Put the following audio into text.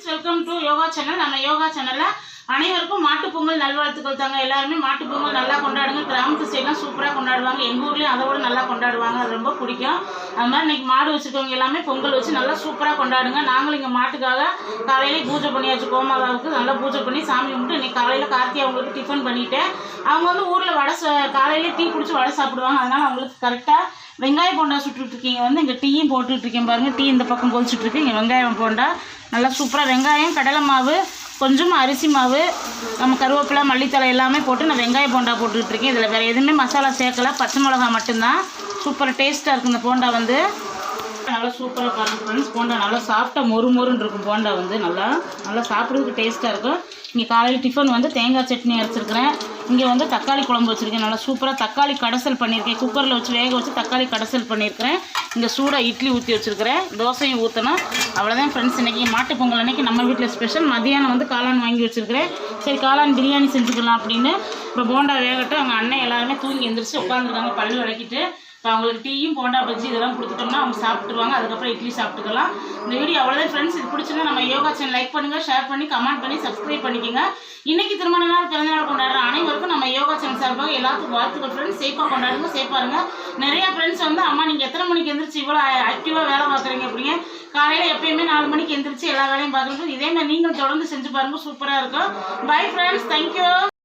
Welcome to yoga channel. நம்ம யோகா சேனலில் அனைவருக்கும் மாட்டுப்பொங்கல் நல்வாழ்த்துக்கள் தாங்க. எல்லாருமே மாட்டுப்பொங்கல் நல்லா கொண்டாடுங்க. கிராமத்து சைட்லாம் சூப்பராக கொண்டாடுவாங்க. எங்கள் ஊர்லேயும் அதை விட நல்லா கொண்டாடுவாங்க. அது ரொம்ப பிடிக்கும். அது மாதிரி இன்றைக்கி மாடு வச்சுருக்கவங்க எல்லாமே பொங்கல் வச்சு நல்லா சூப்பராக கொண்டாடுங்க. நாங்களும் இங்கே மாட்டுக்காக காலையிலே பூஜை பண்ணியாச்சு. கோமாதாவுக்கு நல்லா பூஜை பண்ணி சாமி கும்பிட்டு இன்றைக்கி காலையில் கார்த்திகை அவங்களுக்கு டிஃபன் பண்ணிவிட்டேன். அவங்க வந்து ஊரில் வடை காலையிலே டீ குடிச்சு வடை சாப்பிடுவாங்க. அதனால் அவங்களுக்கு கரெக்டாக வெங்காய போண்டா சுட்டுட்ருக்கீங்க. வந்து இங்கே டீயும் போட்டுட்ருக்கேன் பாருங்கள். டீ இந்த பக்கம் கொதிச்சுட்ருக்கு. இங்கே வெங்காயம் போண்டா நல்லா சூப்பராக வெங்காயம், கடலை மாவு, கொஞ்சம் அரிசி மாவு, நம்ம கருவேப்பிலை, மல்லித்தலை எல்லாமே போட்டு நான் வெங்காய போண்டா போட்டுட்ருக்கேன். இதில் வேறு எதுவுமே மசாலா சேர்க்கலை. பச்சை மிளகா மட்டும்தான். சூப்பராக டேஸ்ட்டாக இருக்குது இந்த போண்டா. வந்து நல்லா சூப்பராக பாருங்கள் ஃப்ரெண்ட்ஸ். போண்டா நல்லா சாப்பிட்டா மொறுன்னு இருக்கும். போண்டா வந்து நல்லா சாப்பிட்றதுக்கு டேஸ்ட்டாக இருக்கும். இங்கே காலையில் டிஃபன் வந்து தேங்காய் சட்னி அரைச்சிருக்கிறேன். இங்கே வந்து தக்காளி குழம்பு வச்சுருக்கேன். நல்லா சூப்பராக தக்காளி கடைசல் பண்ணியிருக்கேன். குக்கரில் வச்சு வேக வச்சு தக்காளி கடைசல் பண்ணியிருக்கிறேன். இங்கே சூடாக இட்லி ஊற்றி வச்சுருக்கிறேன். தோசையும் ஊற்றணும். அவ்வளோதான் ஃப்ரெண்ட்ஸ். இன்றைக்கி மாட்டுப் பொங்கல் அன்றைக்கி நம்ம வீட்டில் ஸ்பெஷல். மதியானம் வந்து காளான் வாங்கி வச்சுருக்கிறேன். சரி காளான் பிரியாணி செஞ்சுக்கலாம் அப்படின்னு. இப்போ போண்டா வேகட்டும். அவங்க அண்ணன் எல்லாருமே தூங்கி எந்திரிச்சு உட்காந்துருக்காங்க பல்லு விளக்கிட்டு. இப்போ அவங்களுக்கு டீயும் போண்டா பஜ்ஜி இதெல்லாம் கொடுத்துட்டோம்னா அவங்க சாப்பிட்டுருவாங்க. அதுக்கப்புறம் இட்லி சாப்பிட்டுக்கலாம். இந்த வீடியோ அவ்வளோதான் ஃப்ரெண்ட்ஸ். இது பிடிச்சிருந்தா நம்ம யோகா சேனல் லைக் பண்ணுங்கள், ஷேர் பண்ணி, கமெண்ட் பண்ணி, சப்ஸ்கிரைப் பண்ணிக்கோங்க. இன்றைக்கி திருமண நாள், பிறந்தநாள் கொண்டாடுற அனைவருக்கும் நம்ம யோகா சேனல் சார்பாக எல்லாத்துக்கும் வாழ்த்துக்கள் ஃப்ரெண்ட்ஸ். சேஃபாக கொண்டாடுங்க, சேஃபாக இருங்க. நிறையா ஃப்ரெண்ட்ஸ் வந்து அம்மா நீங்கள் எத்தனை மணிக்கு எந்திரிச்சு இவ்வளோ ஆக்டிவாக வேலை பார்க்குறீங்க அப்படிங்க. காலையில் எப்பயுமே 4 மணிக்கு எந்திரிச்சு எல்லா வேலையும் பார்க்குறது. இதே மாதிரி நீங்கள் தொடர்ந்து செஞ்சு பாருங்கள். சூப்பராக இருக்கும். Bye friends. தேங்க்யூ.